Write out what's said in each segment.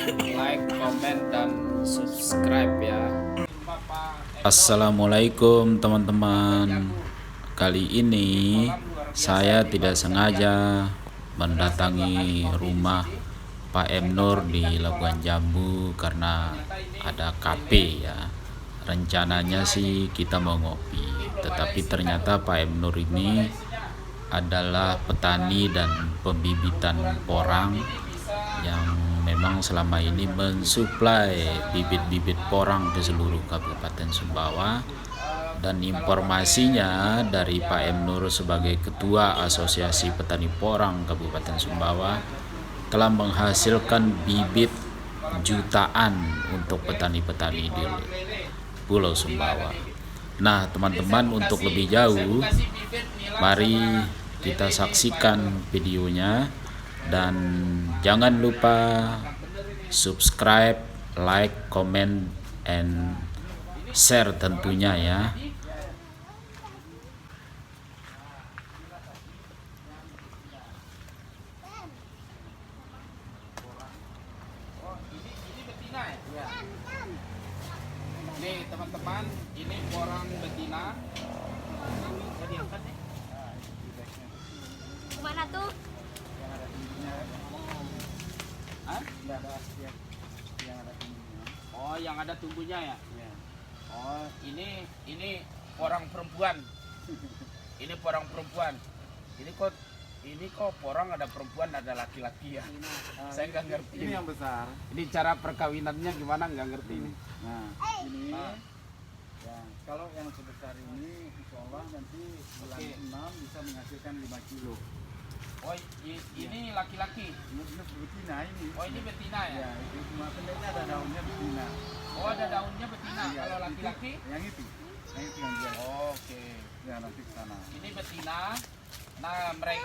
like, comment, dan subscribe ya. Assalamualaikum teman-teman. Kali ini saya tidak sengaja mendatangi rumah Pak M Nur di Labuan Jambu karena ada kafe ya. Rencananya sih kita mau ngopi, tetapi ternyata Pak M Nur ini adalah petani dan pembibitan porang yang memang selama ini mensuplai bibit-bibit porang ke seluruh Kabupaten Sumbawa. Dan informasinya dari Pak M Nur sebagai Ketua Asosiasi Petani Porang Kabupaten Sumbawa telah menghasilkan bibit jutaan untuk petani-petani di Pulau Sumbawa. Nah teman-teman, untuk lebih jauh mari kita saksikan videonya. Dan jangan lupa subscribe, like, comment, and share tentunya ya. Ini betina ya? Nih teman-teman, ini porang betina. Kemana tuh? Hah? Oh, yang ada tumbuhnya ya? Oh, ini porang perempuan. Ini porang perempuan. Ini kok porang ada perempuan ada laki-laki ya? Saya nggak ngerti. Ini yang besar. Ini cara perkawinannya gimana, nggak ngerti ini. Nah, ini ya, kalau yang sebesar ini insya Allah nanti bulan 6 bisa menghasilkan 5 kilo. Oh, ini laki-laki. Ini betina ini. Oh, ini betina ya? Ya, itu cuma pendeknya ada daunnya betina. Oh, ada daunnya betina. Iya, Kalau laki-laki? yang itu yang dia. Oke. Ya, nanti ke sana. Ini betina. Nah, mereka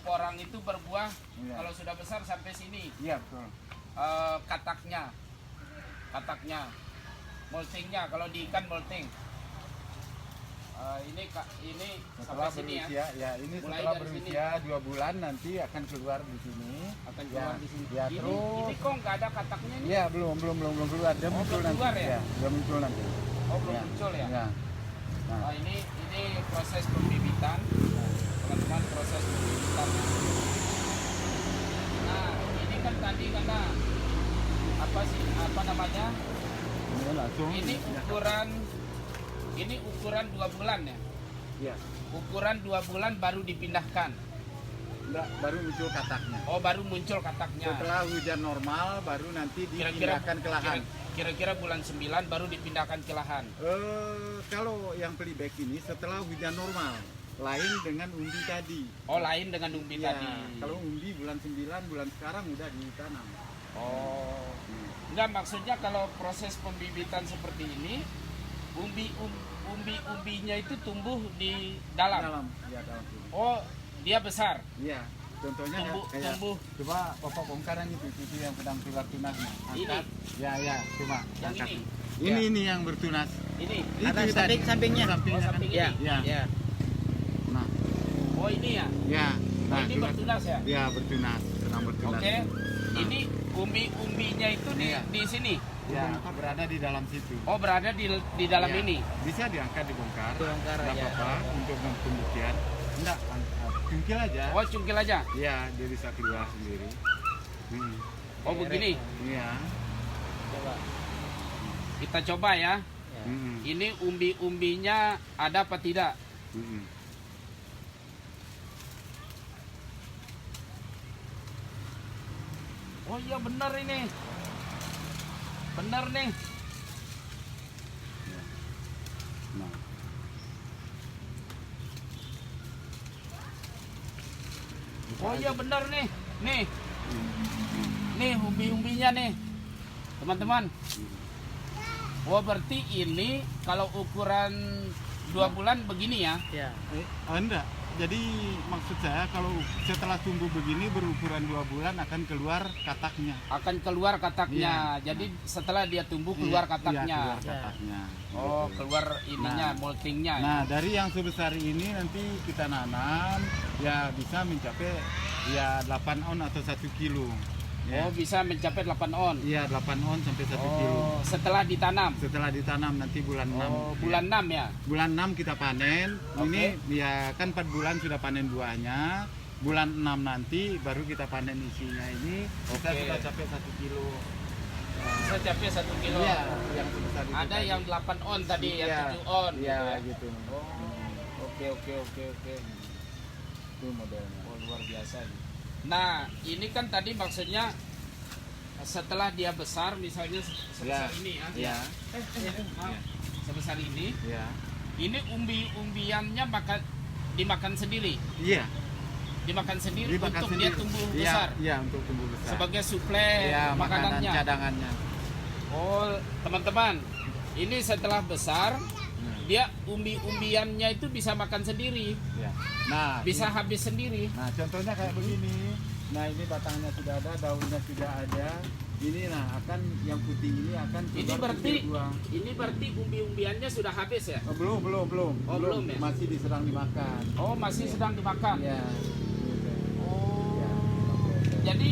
porang itu berbuah Iya. kalau sudah besar sampai sini. Iya, betul. Kataknya, moltingnya. Kalau di ikan molting. Ini Setelah sampai sini ya. berusia, ya ini Mulai setelah dari berusia 2 bulan nanti akan keluar di sini. Akan Ya, keluar di sini. ya, ini terus. kok nggak ada kataknya nih? Iya, belum keluar. Dia Oh, muncul belum nanti. keluar ya? Dia muncul nanti. Oh, belum Ya. muncul ya? Ya. Nah, Oh, ini proses pembibitan. Teman-teman, proses pembibitan. Nah, ini kan tadi kata apa namanya? ini langsung. Ini ukuran 2 bulan ya. Iya. Ukuran 2 bulan baru dipindahkan. Enggak, baru muncul kataknya. Oh, baru muncul kataknya. Setelah hujan normal baru nanti Kira-kira dipindahkan ke lahan. Kira-kira bulan 9 baru dipindahkan ke lahan. Kalau yang pelibek ini setelah hujan normal, lain dengan umbi tadi. Oh, lain dengan umbi Ya, tadi. kalau umbi bulan 9, bulan sekarang udah ditanam. Oh. Enggak, maksudnya kalau proses pembibitan seperti ini, umbinya itu tumbuh di dalam. Ya, dalam sini. Oh, dia besar. Iya, contohnya kayak Tumbuh. coba bapak bongkaran itu yang sedang tunas. Ini? Ya, cuma Yang angkat. ini? Ini yang bertunas. Ini. Itu tadi. sampingnya. Sampingnya Oh, kan? samping Ya, ini. Ya. ya. Nah, Oh, ini ya. ya. Oh, ini bertunas ya. Ya, bertunas, sedang bertunas. Oke. Nah. Ini umbinya itu Iya. di sini. Ya, berada di dalam situ. Oh, berada di dalam Ya, ini. bisa diangkat, dibongkar. Dibongkar, Nggak ya. apa-apa untuk pembuktian. Enggak, cungkil aja. Oh, cungkil aja. Iya, dia bisa keluar sendiri. Oh, begini. Iya. Coba. Kita coba ya. Ya. Ini umbinya ada apa tidak? Oh iya, benar ini. Benar nih. Nah, Oh iya, benar nih. Nih umbinya nih. Teman-teman. Oh, berarti ini kalau ukuran 2 bulan begini ya. Ya. enggak. Jadi maksud saya kalau setelah tumbuh begini berukuran 2 bulan akan keluar kataknya. Akan keluar kataknya. Iya. Jadi setelah dia tumbuh keluar Iya, kataknya. keluar kataknya. Oh, keluar ininya, Nah. moltingnya. Nah, dari yang sebesar ini nanti kita nanam ya bisa mencapai ya 8 on atau 1 kilo. Ya. Oh, bisa mencapai 8 on. Iya, 8 on sampai 1 kilo. Oh, setelah ditanam. Setelah ditanam nanti bulan 6. Oh, bulan 6 ya. Bulan 6 kita panen. Oke. Ini ya kan 4 bulan sudah panen buahnya. Bulan 6 nanti baru kita panen isinya ini. Kita Oke. sudah capai 1 kilo. Bisa capai 1 kilo. Iya, yang sebesar itu Ada tadi. yang 8 on tadi, Iya. yang 7 on. Iya, gitu ya. gitu. Oke, oke, oke, oke. Itu modelnya. Oh, luar biasa nih. Nah, ini kan tadi maksudnya setelah dia besar, misalnya sebesar Ya. ini ya. Iya. Maaf. Ya. Sebesar ini. Iya. Ini umbi-umbiannya dimakan sendiri. Iya. Dimakan sendiri Dimakan untuk sendiri. dia tumbuh Iya, besar. Iya, untuk tumbuh besar. Sebagai suplai Iya, makanan makanannya. cadangannya. Oh, teman-teman. Ini setelah besar, Hmm. dia umbi-umbiannya itu bisa makan sendiri. Iya. Nah, Bisa habis sendiri. Nah, contohnya kayak begini. Nah, ini batangnya sudah ada, daunnya sudah ada. Ini nah akan yang putih ini akan Ini keluar berarti putih buah. ini berarti umbi-umbiannya sudah habis ya? Oh, belum. Oh, belum ya? Masih diserang dimakan. Oh, masih sedang dimakan. Iya. Gitu. Oh. Ya, Jadi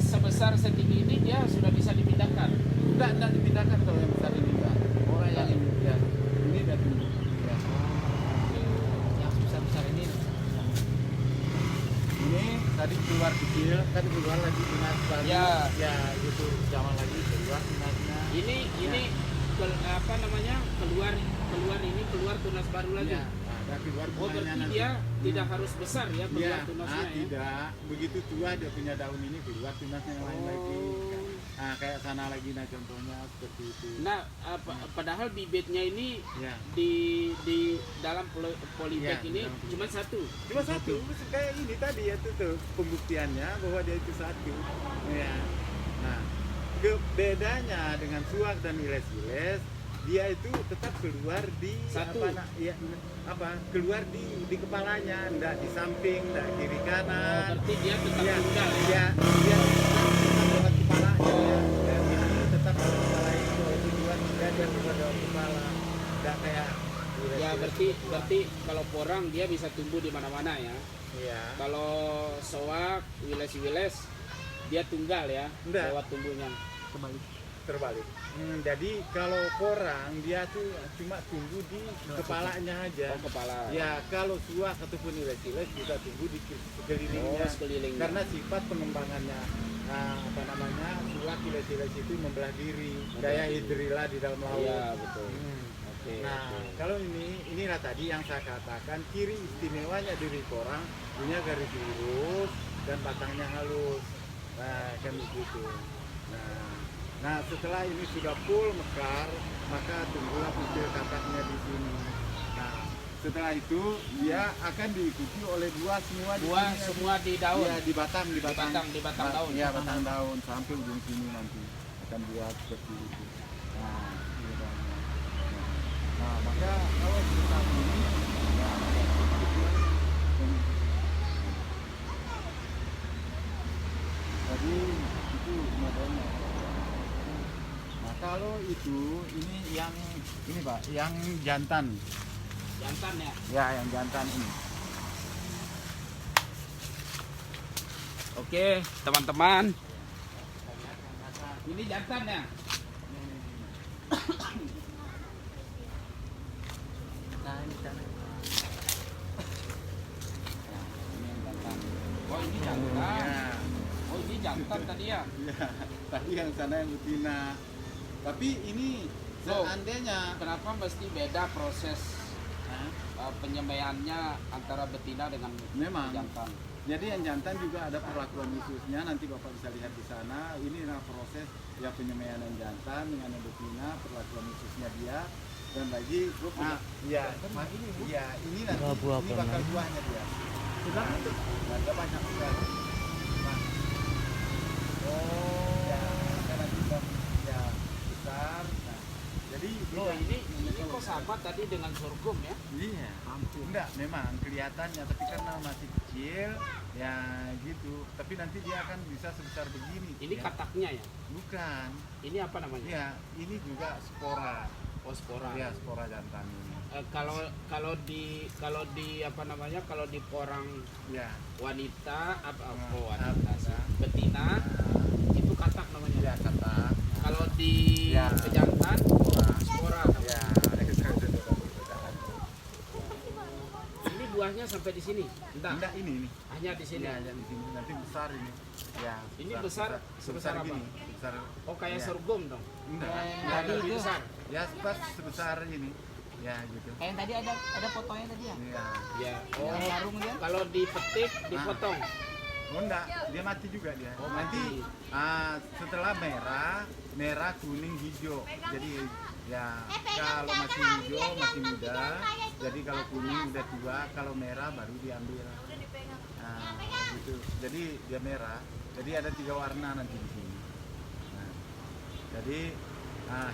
sebesar setinggi ini dia sudah bisa dipindahkan. enggak dipindahkan kalau yang besar ini enggak. Orang yang ini ya. Ini udah tinggi. Ya. Yang besar-besar ini. Ini tadi keluar kecil, kan keluar lagi tunas baru. Ya. Ya, gitu. Jangan lagi keluar tunasnya. Ini apa namanya? Keluar tunas baru lagi. Ya. Nah, keluar Oh, tunasnya berarti nanti. dia tidak harus besar ya keluar Iya, tunasnya ya. tidak. Begitu tua dia punya daun ini keluar tunasnya yang lain lagi. Oh. Nah, kayak sana lagi nah contohnya seperti itu. Nah, padahal bibitnya ini Ya. di dalam polybag Iya, ini dalam polybag. cuma satu. Cuma satu, kayak ini tadi ya tuh pembuktiannya bahwa dia itu satu. Ya. Nah, bedanya dengan suak dan iles-iles, dia itu tetap keluar di Satu. keluar di kepalanya, enggak di samping, enggak kiri Oh, kanan. berarti dia tetap Iya, tunggal ya. dia tetap lewat kepalanya ya. Dan ini tetap lewat kepala itu juga dia juga lewat kepala. Enggak kayak Ya berarti kalau porang dia bisa tumbuh di mana-mana ya. Iya. Kalau soak, wiles-wiles dia tunggal ya Enggak. lewat tumbuhnya. Terbalik. Jadi kalau porang dia tuh cuma tumbuh di kepalanya aja. Oh, kepala. Ya, kalau suak ataupun iles-iles bisa tumbuh di Oh, sekelilingnya. sekelilingnya. Karena sifat pengembangannya suak iles-iles itu membelah diri, daya hidrilla di dalam laut. Iya, betul. Oke. Nah, oke. kalau inilah tadi yang saya katakan ciri istimewanya diri porang punya garis lurus dan batangnya halus. Nah, kan begitu. Nah, setelah ini sudah full mekar, maka tunggulah muncul kakaknya di sini. Nah, setelah itu dia akan diikuti oleh buah semua di Buah sini. semua di daun. Iya, di batang daun. Iya, batang daun sampai ujung sini nanti akan buah seperti itu. Nah, ini daunnya. Nah, maka kalau kita ini tadi itu modelnya. Nah, kalau itu ini Pak, yang jantan. Jantan ya. Ya, yang jantan ini. Oke, teman-teman. Ini jantan ya. Oh, ini jantan. Ya. Oh, ini jantan tadi ya. Iya, tadi yang sana yang betina. Tapi ini Loh. seandainya Kenapa mesti beda proses penyembelihannya antara betina dengan Memang. jantan? jadi yang jantan juga ada perlakuan khususnya, nanti Bapak bisa lihat di sana. Inilah proses ya penyemaian yang jantan dengan yang betina, perlakuan khususnya dia dan lagi iya, ini nanti ini bakal buahnya dia. Sudah ada banyak sekali. Nah, ya, ada nanti ya besar. Nah, jadi Loh, ini kok sama tadi dengan sorghum ya? Iya, enggak memang kelihatannya, tapi karena masih kecil ya gitu. Tapi nanti dia akan bisa sebesar begini. Ini ya. kataknya ya? Bukan. Ini apa namanya? Ya, ini juga spora. Oh, spora. Ya, spora jantan ini. Kalau di apa namanya? Kalau di porang Ya. wanita apa Nah, wanita sih. nah. Betina sampai di sini? Enggak ini. Hanya di sini. Ya, di sini nanti besar ini. Ya. Ini besar sebesar apa? gini. Besar. Oh kayak ya. sorghum dong. Enggak. Yang lebih besar. Ya, pas sebesar ini. Ya, gitu. Kayak yang tadi ada fotonya tadi ya. Iya. Ya. Yang Oh, sarung dia. kalau dipetik, dipotong. Oh enggak, dia mati juga dia. Oh, Nanti mati. setelah merah, kuning, hijau. Jadi ya kalau masih hijau masih muda. Jadi kalau kuning udah tua, kalau merah baru diambil. Nah, gitu. Jadi dia merah. Jadi ada 3 warna nanti di sini. Nah, jadi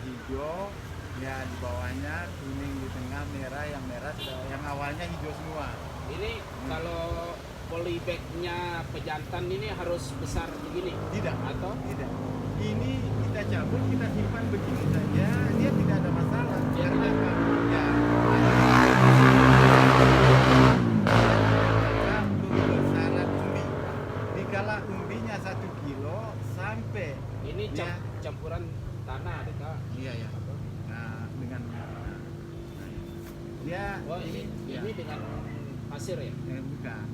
hijau ya di bawahnya, kuning di tengah, merah yang awalnya hijau semua. Ini kalau polybagnya pejantan ini harus besar begini? Tidak, Atau? tidak. Ini kita cabut, kita simpan begini saja, dia tidak ada masalah. Karena apa? Ya, pembesaran umbi. Dikala umbinya 1 kilo sampai Ini ya, campuran tanah, Kak. iya ya. Nah, dengan dia Oh, ini dengan pasir ya? bukan.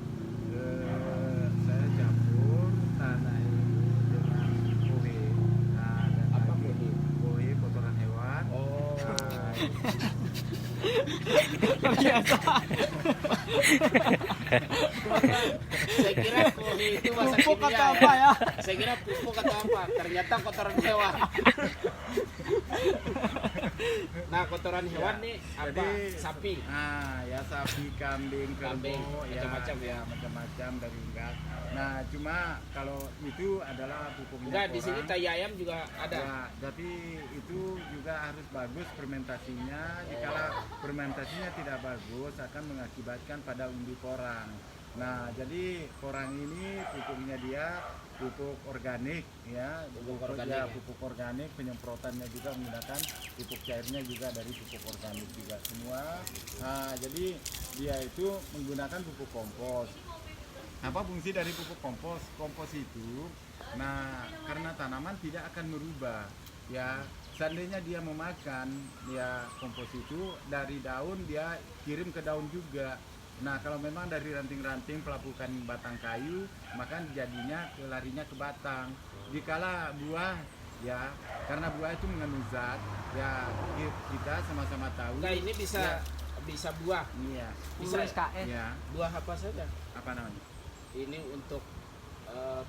Saya campur tanah ini dengan kowe. Nah, dan Apa lagi kowe kotoran hewan. Oh. Saya kira kohi itu bahasa Pupuk kimia atau apa ya? Saya kira pupuk atau apa? Ternyata kotoran hewan. Nah, kotoran hewan nih apa? Jadi, Sapi. Ya sapi, kambing, Kambing, kerbau, macam-macam ya. macam-macam dari unggas. Nah, cuma kalau itu adalah pupuknya Enggak, di sini orang. tai ayam juga ada. Ya, tapi itu juga harus bagus fermentasinya. Jika fermentasinya tidak bagus akan mengakibatkan pada umbi porang. Nah, jadi porang ini pupuknya dia pupuk organik ya, Pupuk organik ya. pupuk organik, penyemprotannya juga menggunakan pupuk cairnya juga dari pupuk organik juga semua. Nah, jadi dia itu menggunakan pupuk kompos. Apa fungsi dari pupuk kompos? Kompos itu, nah karena tanaman tidak akan merubah, ya seandainya dia memakan, ya kompos itu dari daun dia kirim ke daun juga. Nah kalau memang dari ranting-ranting pelapukan batang kayu, maka jadinya larinya ke batang. Dikala buah, ya karena buah itu mengandung zat, ya kita sama-sama tahu. Enggak, ini bisa buah. Iya, Bisa SKS. ya. buah apa saja. Apa namanya? Ini untuk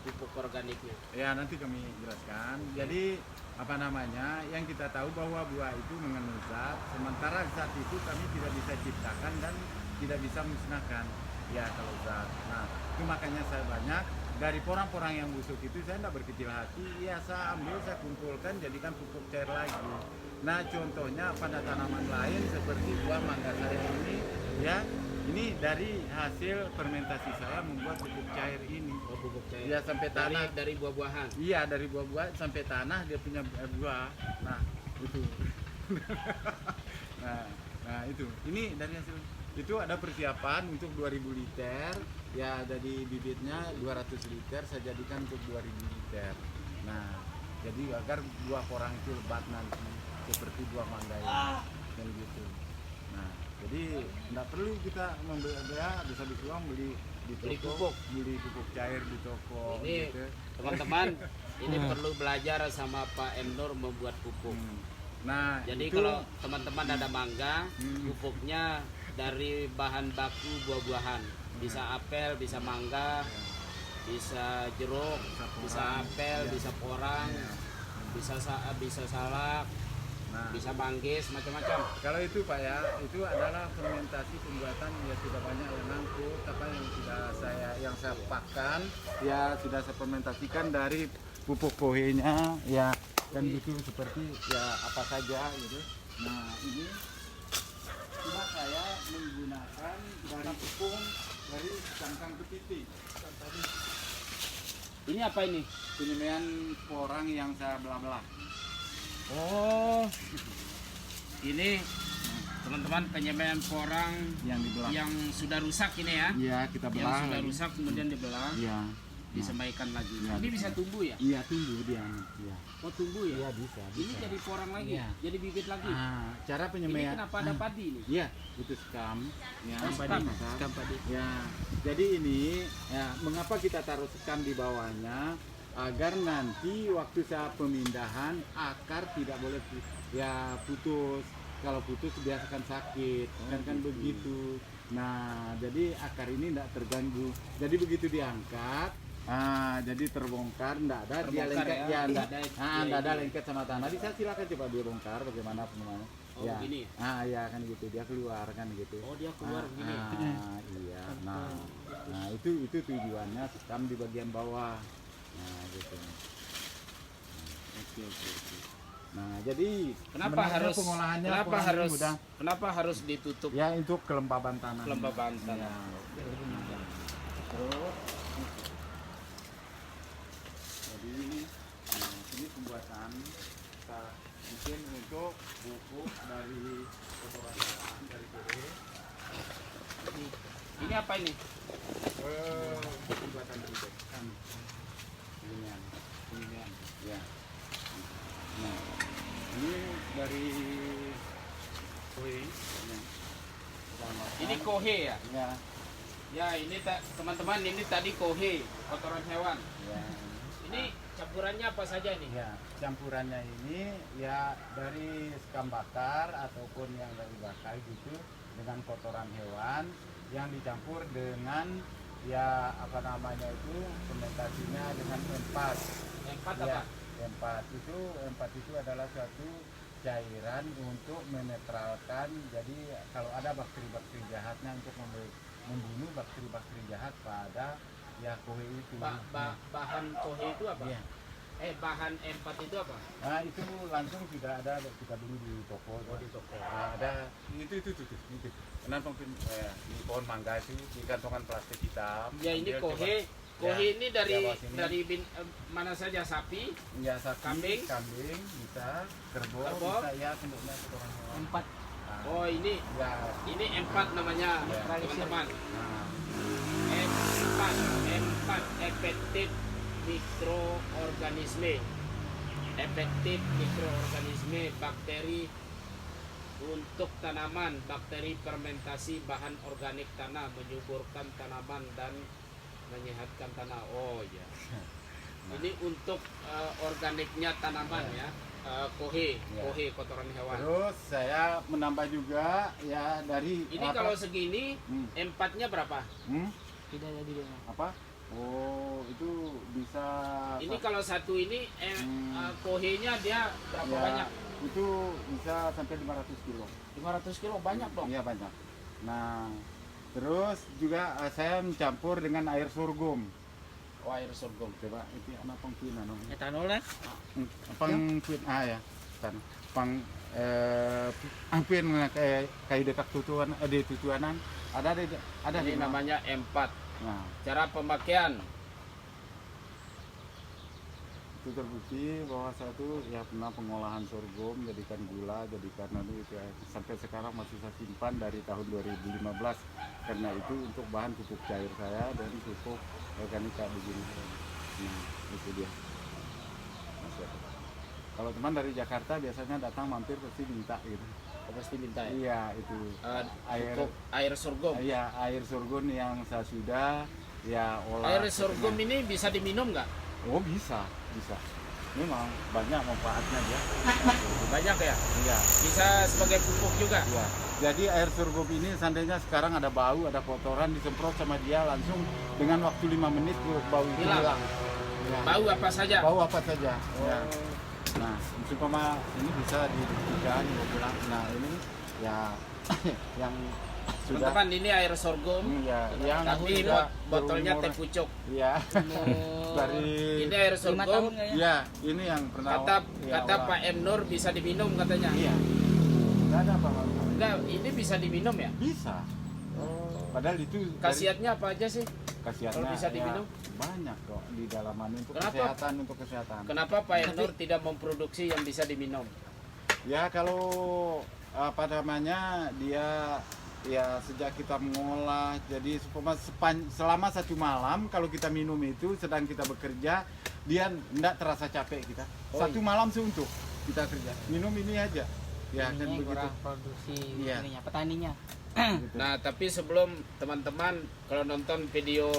pupuk organiknya. Ya nanti kami jelaskan. Jadi apa namanya, yang kita tahu bahwa buah itu mengandung zat, sementara zat itu kami tidak bisa ciptakan dan tidak bisa musnahkan. Ya kalau zat. Nah itu makanya saya banyak dari porang-porang yang busuk itu saya tidak berkecil hati. Ya saya ambil, saya kumpulkan, jadikan pupuk cair lagi. Nah contohnya pada tanaman lain seperti buah mangga saya ini, ya ini dari hasil fermentasi saya membuat pupuk cair ini. Oh, pupuk cair. Ya sampai tanah. Dari buah-buahan. Iya dari buah-buah sampai tanah dia punya buah. Nah itu. nah itu. Ini dari hasil itu ada persiapan untuk 2000 liter. Ya dari bibitnya 200 liter saya jadikan untuk 2000 liter. Nah jadi agar buah porang itu lebat nanti seperti buah mangga ini dan gitu. Nah jadi tidak perlu kita membeli, bisa disuang beli di Beli toko, pupuk. beli pupuk cair di toko. Ini gitu. teman-teman, ini perlu belajar sama Pak M. Nur membuat pupuk. Nah, Jadi itu, kalau teman-teman ada mangga, Hmm. pupuknya dari bahan baku buah-buahan. Bisa apel, bisa mangga, bisa jeruk, bisa apel, ya. bisa porang, Ya. bisa salak, Nah, bisa manggis, macam-macam. kalau itu Pak ya, itu adalah fermentasi pembuatan ya sudah banyak yang ngangkut, apa yang saya pakan, ya sudah saya fermentasikan dari pupuk pohenya, ya dan gitu seperti ya apa saja gitu. Nah ini cuma saya menggunakan dari tepung dari cangkang kepiting. Ini apa ini? Penyemaian porang yang saya belah-belah. Oh, ini teman-teman penyemaian porang Yang dibelah. yang sudah rusak ini ya. Iya, kita belah. Yang sudah lagi. rusak kemudian dibelah. Iya. disemaikan lagi. Nah, Ini bisa tumbuh ya? Iya tumbuh dia. Iya. Oh tumbuh ya? Iya bisa. Ini jadi porang lagi, Iya. jadi bibit lagi. Cara Ini penyemaian. kenapa ada padi nih? Iya, itu skam. Ya, Oh, skam. Skam padi. Ya, jadi ini ya mengapa kita taruh skam di bawahnya agar nanti waktu saat pemindahan akar tidak boleh putus. Kalau putus biasakan sakit, kan begitu. Nah, jadi akar ini tidak terganggu. Jadi begitu diangkat, jadi terbongkar, tidak ada dia Terbongkar lengket, ya? tidak Iya, ada iya. lengket sama tanah. Bisa silakan coba dia bongkar bagaimana penemuannya. Oh, Ya. begini? Ya kan gitu, dia keluar kan gitu. Oh dia keluar begini. Iya. Nah, itu tujuannya skam di bagian bawah. Nah, gitu. Oke. Nah, jadi Kenapa sebenarnya harus pengolahannya kenapa kurang harus mudah. kenapa harus ditutup Ya untuk kelembaban tanah. kelembaban tanah? Ya. Terus jadi ini pembuatan kita mungkin untuk pupuk dari kotoran hewan dari kue. Ini apa ini? Pembuatan ribet kan. Ini ya. Nah, ini dari kue. Ini kohe ya? Ya. Ya ini teman-teman ini tadi kohe kotoran hewan. Ya. Ini campurannya apa saja nih? Ya, campurannya ini ya dari skam bakar ataupun yang dari bakar gitu dengan kotoran hewan yang dicampur dengan ya apa namanya itu fermentasinya dengan empat. Empat Ya, apa? empat itu adalah suatu cairan untuk menetralkan, jadi kalau ada bakteri-bakteri jahatnya untuk membunuh bakteri-bakteri jahat pada ya kue itu. Bahan kohe itu apa? Iya. Bahan empat itu apa? Nah itu langsung sudah ada kita beli di toko. Oh, di toko. Nah, ada itu. Kenapa mungkin di pohon mangga itu di kantongan plastik hitam. Ya ini Ambil kohe. coba. Kohe Ya, ini bawa sini. dari mana saja, sapi? Ya sapi, Kambing. bisa, kerbau, Kerbau. bisa ya bentuknya kotoran hewan. Empat. Nah, Oh ini ya. empat namanya Ya. teman-teman. Nah, empat efektif mikroorganisme. Efektif mikroorganisme bakteri untuk tanaman, bakteri fermentasi bahan organik tanah, menyuburkan tanaman dan menyehatkan tanah. Oh ya. Ini untuk organiknya tanaman ya. Kohe, Ya. kohe kotoran hewan. terus saya menambah juga ya dari Ini kalau segini empatnya berapa? Tidak ada di dalam. apa? Oh, itu bisa Ini kalau satu ini kohenya dia berapa ya, banyak? itu bisa sampai 500 kilo. 500 kilo banyak dong. Iya banyak. Nah, terus juga saya mencampur dengan air sorghum. Oh, air sorghum. Coba itu anak pengpin anu. Etanol lah. Pengpin ya. Tan. Pengpin kayak dekat tutuan di tutuanan ada Ini di namanya M4. Nah, Cara pemakaian. itu terbukti bahwa satu ya pernah pengolahan sorghum jadikan gula, jadikan itu ya, sampai sekarang masih saya simpan dari tahun 2015 karena itu untuk bahan pupuk cair saya dan pupuk organik kayak begini. Nah itu dia. Masih ada. Kalau teman dari Jakarta biasanya datang mampir pasti minta gitu. Oh, pasti minta ya. Iya itu Pupuk air sorghum. iya air sorghum yang saya sudah ya olah. Air sorghum ini bisa diminum nggak? Oh bisa. Memang banyak manfaatnya dia. Banyak ya. Iya. Bisa sebagai pupuk juga. Ya, jadi air sorghum ini seandainya sekarang ada bau, ada kotoran disemprot sama dia langsung dengan waktu 5 menit bau itu Hilang. hilang. Ya. Bau apa saja? Bau apa saja. Ya. Nah, umpama ini bisa dibuktikan, dia bilang. Nah, ini ya yang sudah Teman-teman ini air sorghum. ya, yang Tapi sudah botolnya berumur- teh pucuk. Ya. Dari Ini air 5 tahun sorghum. kayaknya. ya, ini yang pernah Kata olah. Pak M Nur bisa diminum katanya. Iya. Enggak ada apa-apa. Enggak, ini bisa diminum ya? Bisa. Padahal itu dari- Khasiatnya apa aja sih? Kasihannya Kalau bisa ya, diminum? banyak kok di dalaman untuk Kenapa? kesehatan. Kenapa Pak M Nur tidak memproduksi yang bisa diminum? Ya kalau apa namanya dia ya sejak kita mengolah, jadi selama 1 malam kalau kita minum itu sedang kita bekerja, dia tidak terasa capek kita. Oh, 1 malam suntuk kita kerja, minum ini aja. Ya kan Ininya begitu. kurang produksi Iya. ininya, petaninya. Gitu. Nah, tapi sebelum teman-teman kalau nonton video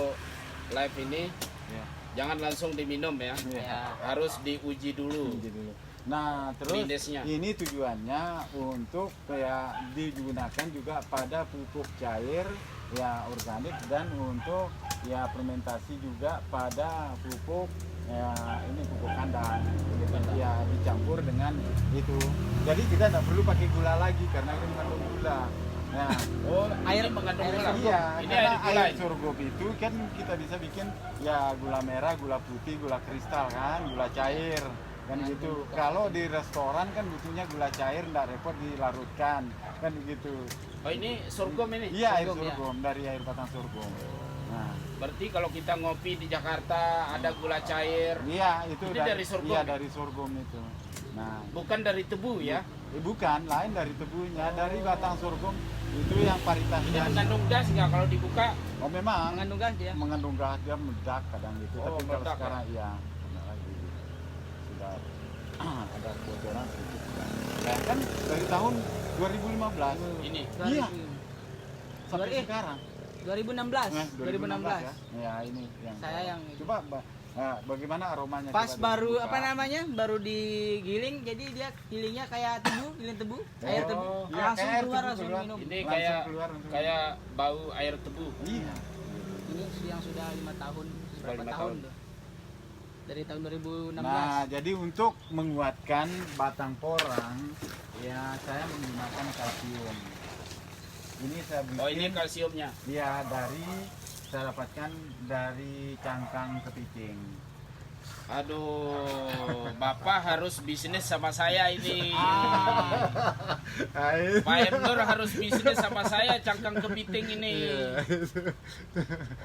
live ini Ya. jangan langsung diminum ya. Ya. Ya. Harus diuji dulu. Gitu dulu. Nah, terus Minusnya. ini tujuannya untuk kayak digunakan juga pada pupuk cair ya organik, dan untuk ya fermentasi juga pada pupuk ya ini pupuk kandang gitu. Ya dicampur dengan itu. Jadi kita tidak perlu pakai gula lagi karena itu mengandung gula. Nah, Oh, Air- ini mengandung air gula. iya, Ini karena air gula. air sorghum itu kan kita bisa bikin ya gula merah, gula putih, gula kristal kan, gula cair kan gitu. Kalau di restoran kan butuhnya gula cair, nggak repot dilarutkan kan begitu. Oh, ini sorghum ini. Iya, air sorghum, ya. sorghum dari air batang sorghum. Nah, Berarti kalau kita ngopi di Jakarta ada gula cair, iya itu Ini dari sorghum Iya ya? dari sorghum itu. Nah, bukan dari tebu ya. bukan, lain dari tebunya, dari batang sorghum itu yang Ini varietasnya. mengandung gas nggak kalau dibuka? Oh memang Mengandung gas dia. mengandung gas, dia meledak kadang gitu. Oh, Tapi kalau meledak, sekarang iya tidak lagi gitu. Sudah ada kebocoran sedikit. Ya kan dari tahun 2015 Ini. Iya. sampai Eh, sekarang. 2016. Nah, 2016. ya. Ya ini yang Saya yang coba bagaimana aromanya? Pas coba baru dibuka. apa namanya? Baru digiling, jadi dia gilingnya kayak tebu, giling tebu, air tebu. iya, Langsung kayak air keluar, tebu langsung keluar. minum. Ini Langsung kayak keluar, langsung. kayak bau air tebu. Iya. Ini yang sudah 5 tahun, berapa 5 tahun tahun. tuh? Dari tahun 2016. Nah, jadi untuk menguatkan batang porang, ya saya menggunakan kalsium. Ini saya bikin. Oh, ini kalsiumnya. Ya saya dapatkan dari cangkang kepiting. Aduh, Bapak harus bisnis sama saya ini. Air. Pak Emnur harus bisnis sama saya cangkang kepiting ini.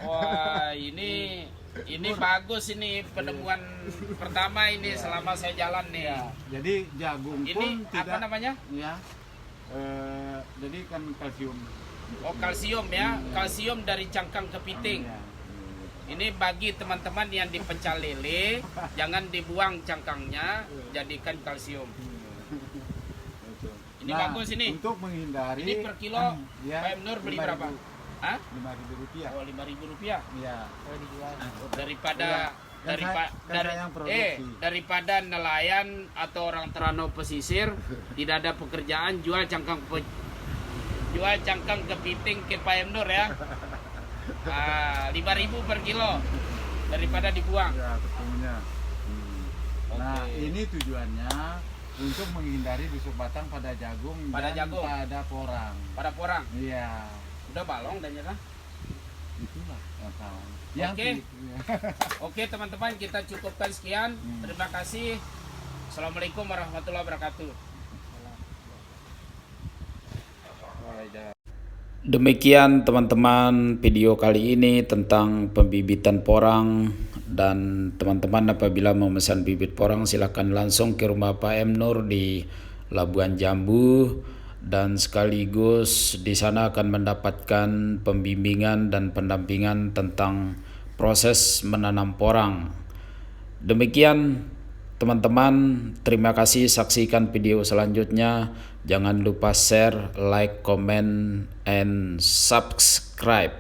Wah, ini bagus ini penemuan pertama ini selama saya jalan nih. Ya, jadi jagung Ini pun tidak. apa namanya? Ya. Jadi kan kalsium. Oh, kalsium ya, kalsium dari cangkang kepiting. Ya. Ini bagi teman-teman yang dipecah lele, jangan dibuang cangkangnya, jadikan kalsium. Itu. Ini bagus ini. Untuk menghindari. Ini per kilo ya, Pak Emnur beli 5.000. berapa? Hah? Rp5.000. Oh, Rp5.000. Ya. Kalau dijual. Daripada Kan saya yang produksi. daripada nelayan atau orang Terano pesisir tidak ada pekerjaan, jual cangkang kepiting ke Pak Emnur ya. 5.000 per kilo daripada dibuang. Ya, betulnya. Nah, Oke. ini tujuannya untuk menghindari busuk batang pada jagung Pada dan jagung. pada porang. Pada porang. Iya, Udah balong dan nyerah. itulah masalah. Oke. Oke teman-teman, kita cukupkan sekian. Terima kasih. Assalamualaikum warahmatullahi wabarakatuh. Demikian teman-teman video kali ini tentang pembibitan porang, dan teman-teman apabila memesan bibit porang silahkan langsung ke rumah Pak Emnur di Labuan Jambu, dan sekaligus di sana akan mendapatkan pembimbingan dan pendampingan tentang proses menanam porang. Demikian teman-teman, terima kasih, saksikan video selanjutnya. Jangan lupa share, like, comment, and subscribe.